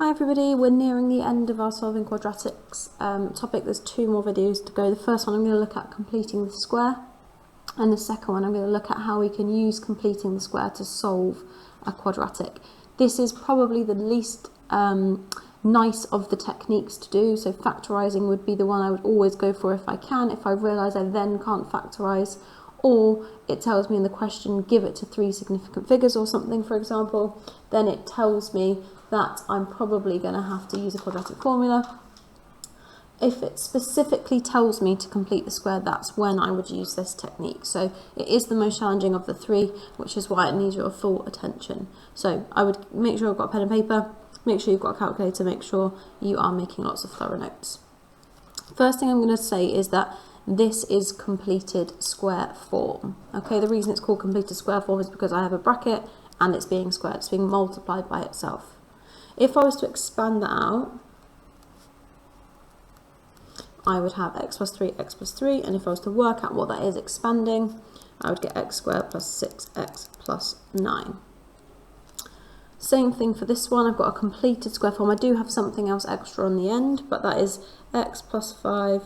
Hi everybody, we're nearing the end of our solving quadratics topic. There's 2 more videos to go. The first one I'm going to look at completing the square, and the second one I'm going to look at how we can use completing the square to solve a quadratic. This is probably the least nice of the techniques to do, so factorising would be the one I would always go for if I can. If I realise I then can't factorise, or it tells me in the question give it to 3 significant figures or something, for example, then it tells me that I'm probably going to have to use a quadratic formula. If it specifically tells me to complete the square, that's when I would use this technique. So it is the most challenging of the 3, which is why it needs your full attention. So I would make sure you've got a pen and paper, make sure you've got a calculator, make sure you are making lots of thorough notes. First thing I'm going to say is that this is completed square form. Okay, the reason it's called completed square form is because I have a bracket and it's being squared, it's being multiplied by itself. If I was to expand that out, I would have x plus 3, and if I was to work out what that is expanding, I would get x squared plus 6x plus 9. Same thing for this one, I've got a completed square form. I do have something else extra on the end, but that is x plus 5,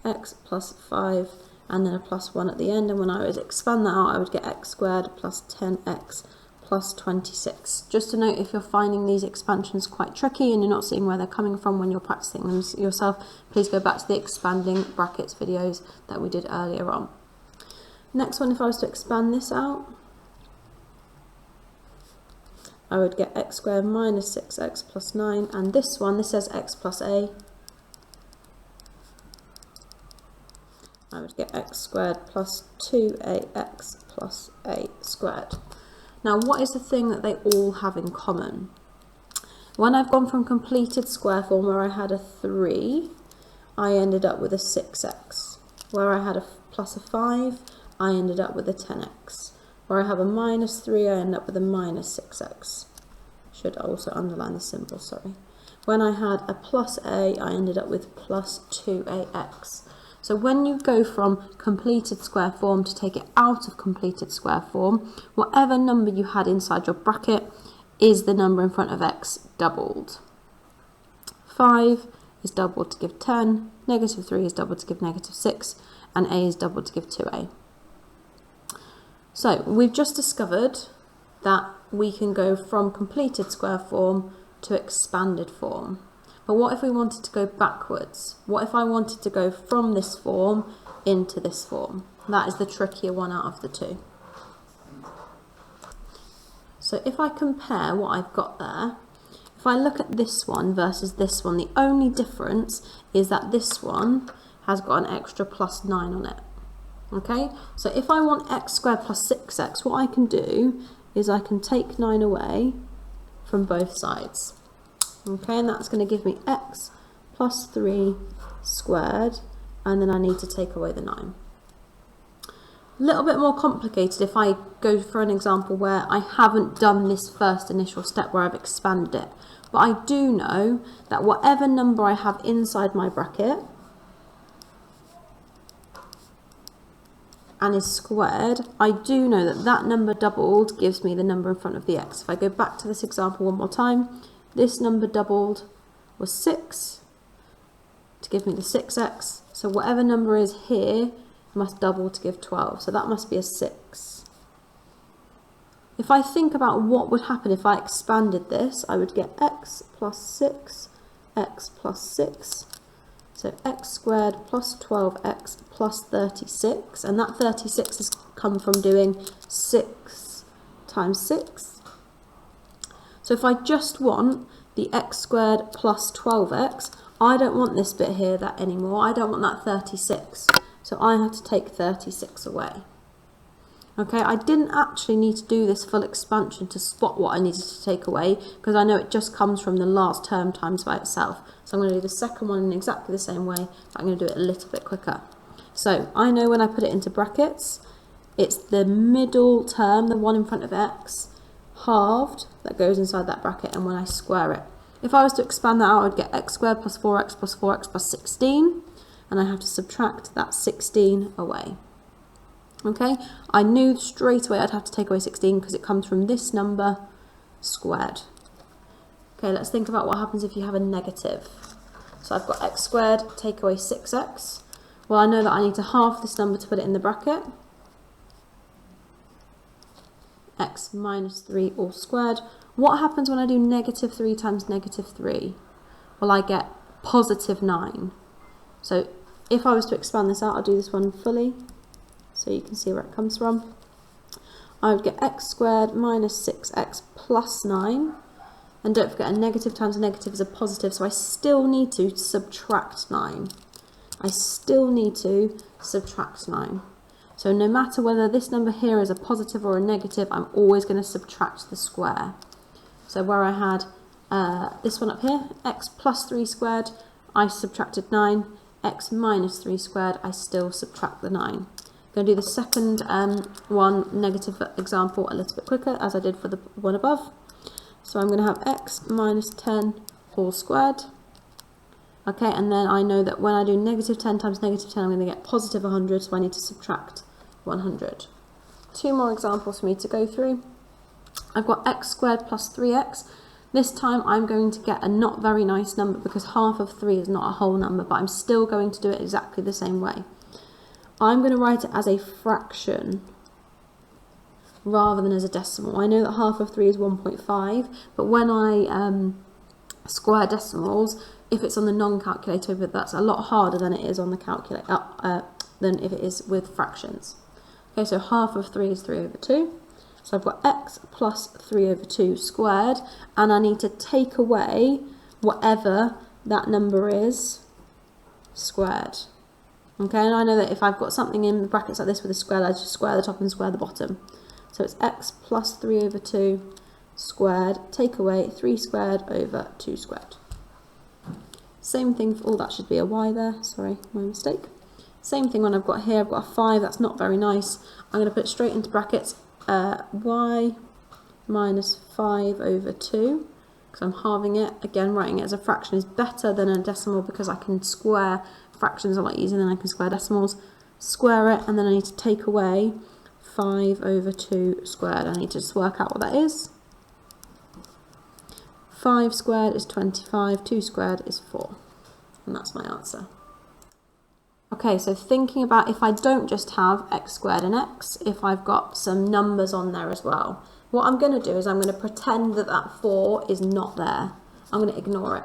x plus 5, and then a plus 1 at the end, and when I would expand that out, I would get x squared plus 10x plus 26. Just to note, if you're finding these expansions quite tricky and you're not seeing where they're coming from when you're practicing them yourself, please go back to the expanding brackets videos that we did earlier on. Next one, if I was to expand this out, I would get x squared minus 6x plus 9, and this one, this says x plus a, I would get x squared plus 2ax plus a squared. Now, what is the thing that they all have in common? When I've gone from completed square form where I had a 3, I ended up with a 6x. Where I had a plus a 5, I ended up with a 10x. Where I have a minus 3, I end up with a minus 6x. Should also underline the symbol, sorry. When I had a plus a, I ended up with plus 2ax. So when you go from completed square form to take it out of completed square form, whatever number you had inside your bracket is the number in front of x doubled. 5 is doubled to give 10, negative 3 is doubled to give negative 6, and a is doubled to give 2a. So we've just discovered that we can go from completed square form to expanded form. But what if we wanted to go backwards? What if I wanted to go from this form into this form? That is the trickier one out of the 2. So if I compare what I've got there, if I look at this one versus this one, the only difference is that this one has got an extra plus 9 on it. Okay, so if I want x squared plus 6x, what I can do is I can take 9 away from both sides. Okay, and that's going to give me x plus 3 squared, and then I need to take away the 9. A little bit more complicated if I go for an example where I haven't done this first initial step where I've expanded it. But I do know that whatever number I have inside my bracket and is squared, I do know that that number doubled gives me the number in front of the x. If I go back to this example one more time, this number doubled was 6 to give me the 6x. So whatever number is here must double to give 12. So that must be a 6. If I think about what would happen if I expanded this, I would get x plus 6, x plus 6. So x squared plus 12x plus 36. And that 36 has come from doing 6 times 6. So if I just want the x squared plus 12x, I don't want this bit here that anymore. I don't want that 36. So I have to take 36 away. Okay, I didn't actually need to do this full expansion to spot what I needed to take away, because I know it just comes from the last term times by itself. So I'm going to do the second one in exactly the same way, but I'm going to do it a little bit quicker. So I know when I put it into brackets, it's the middle term, the one in front of x, halved, that goes inside that bracket, and when I square it. If I was to expand that out, I would get x squared plus 4x plus 4x plus 16, and I have to subtract that 16 away. Okay, I knew straight away I'd have to take away 16 because it comes from this number squared. Okay, let's think about what happens if you have a negative. So I've got x squared, take away 6x. Well, I know that I need to halve this number to put it in the bracket. X minus 3 all squared. What happens when I do negative 3 times negative 3? Well, I get positive 9. So if I was to expand this out, I'll do this one fully so you can see where it comes from. I would get x squared minus 6x plus 9. And don't forget, a negative times a negative is a positive, so I still need to subtract 9. I still need to subtract 9. So no matter whether this number here is a positive or a negative, I'm always going to subtract the square. So where I had this one up here, x plus 3 squared, I subtracted 9. X minus 3 squared, I still subtract the 9. I'm going to do the second one, negative example, a little bit quicker, as I did for the one above. So I'm going to have x minus 10 all squared. Okay, and then I know that when I do negative 10 times negative 10, I'm going to get positive 100, so I need to subtract 100. 2 more examples for me to go through. I've got x squared plus 3x. This time I'm going to get a not very nice number because half of 3 is not a whole number, but I'm still going to do it exactly the same way. I'm going to write it as a fraction rather than as a decimal. I know that half of 3 is 1.5, but when I square decimals, if it's on the non-calculator, but that's a lot harder than it is on the calculator, than if it is with fractions. Okay, so half of 3 is 3 over 2. So I've got x plus 3 over 2 squared, and I need to take away whatever that number is squared. Okay, and I know that if I've got something in brackets like this with a square, I just square the top and square the bottom. So it's x plus 3 over 2 squared, take away 3 squared over 2 squared. Same thing for, that should be a y there, sorry, my mistake. Same thing when I've got here, I've got a 5, that's not very nice. I'm going to put it straight into brackets, y minus 5 over 2, because I'm halving it. Again, writing it as a fraction is better than a decimal because I can square fractions a lot easier than I can square decimals. Square it, and then I need to take away 5 over 2 squared. I need to just work out what that is. 5 squared is 25, 2 squared is 4. And that's my answer. Okay, so thinking about if I don't just have x squared and x, if I've got some numbers on there as well. What I'm going to do is I'm going to pretend that that 4 is not there. I'm going to ignore it.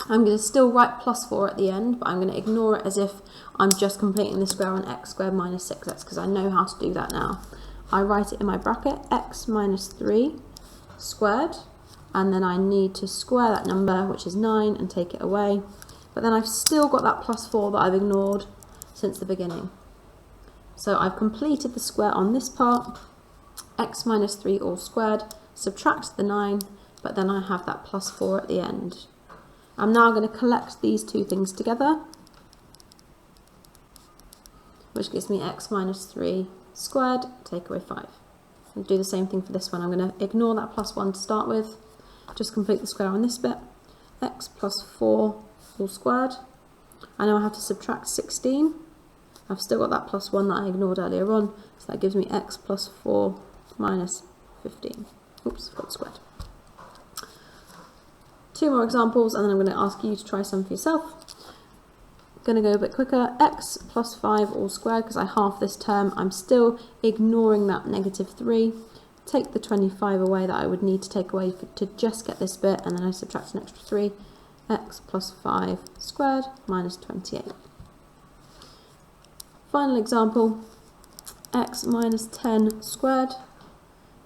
I'm going to still write plus 4 at the end, but I'm going to ignore it as if I'm just completing the square on x squared minus 6x, because I know how to do that now. I write it in my bracket, x minus 3 squared, and then I need to square that number, which is 9, and take it away. But then I've still got that plus 4 that I've ignored since the beginning. So I've completed the square on this part, x minus 3 all squared, subtract the 9, but then I have that plus 4 at the end. I'm now going to collect these two things together, which gives me x minus 3 squared, take away 5. I'll do the same thing for this one. I'm going to ignore that plus 1 to start with, just complete the square on this bit. X plus 4 all squared. I know I have to subtract 16. I've still got that plus 1 that I ignored earlier on, so that gives me x plus 4 minus 15. Oops, got squared. 2 more examples, and then I'm going to ask you to try some for yourself. I'm going to go a bit quicker. X plus 5 all squared, because I half this term. I'm still ignoring that negative 3. Take the 25 away that I would need to take away to just get this bit, and then I subtract an extra 3. X plus 5 squared minus 28. Final example, x minus 10 squared.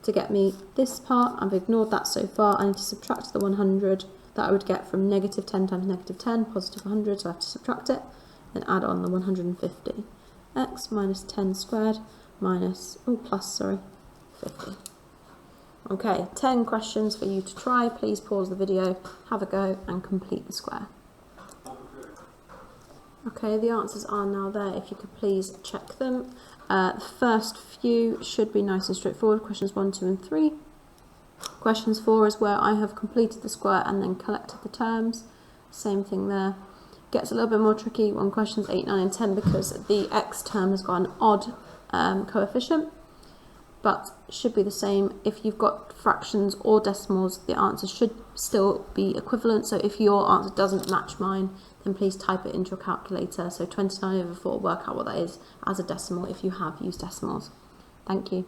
To get me this part, I've ignored that so far. I need to subtract the 100 that I would get from negative 10 times negative 10, positive 100, so I have to subtract it, then add on the 150. X minus 10 squared minus, plus 50. Okay, 10 questions for you to try. Please pause the video, have a go, and complete the square. Okay, the answers are now there. If you could please check them. The first few should be nice and straightforward. Questions 1, 2, and 3. Questions 4 is where I have completed the square and then collected the terms. Same thing there. Gets a little bit more tricky on questions 8, 9, and 10 because the x term has got an odd coefficient. but should be the same. If you've got fractions or decimals, the answer should still be equivalent. So if your answer doesn't match mine, then please type it into your calculator. So 29/4, work out what that is as a decimal if you have used decimals. Thank you.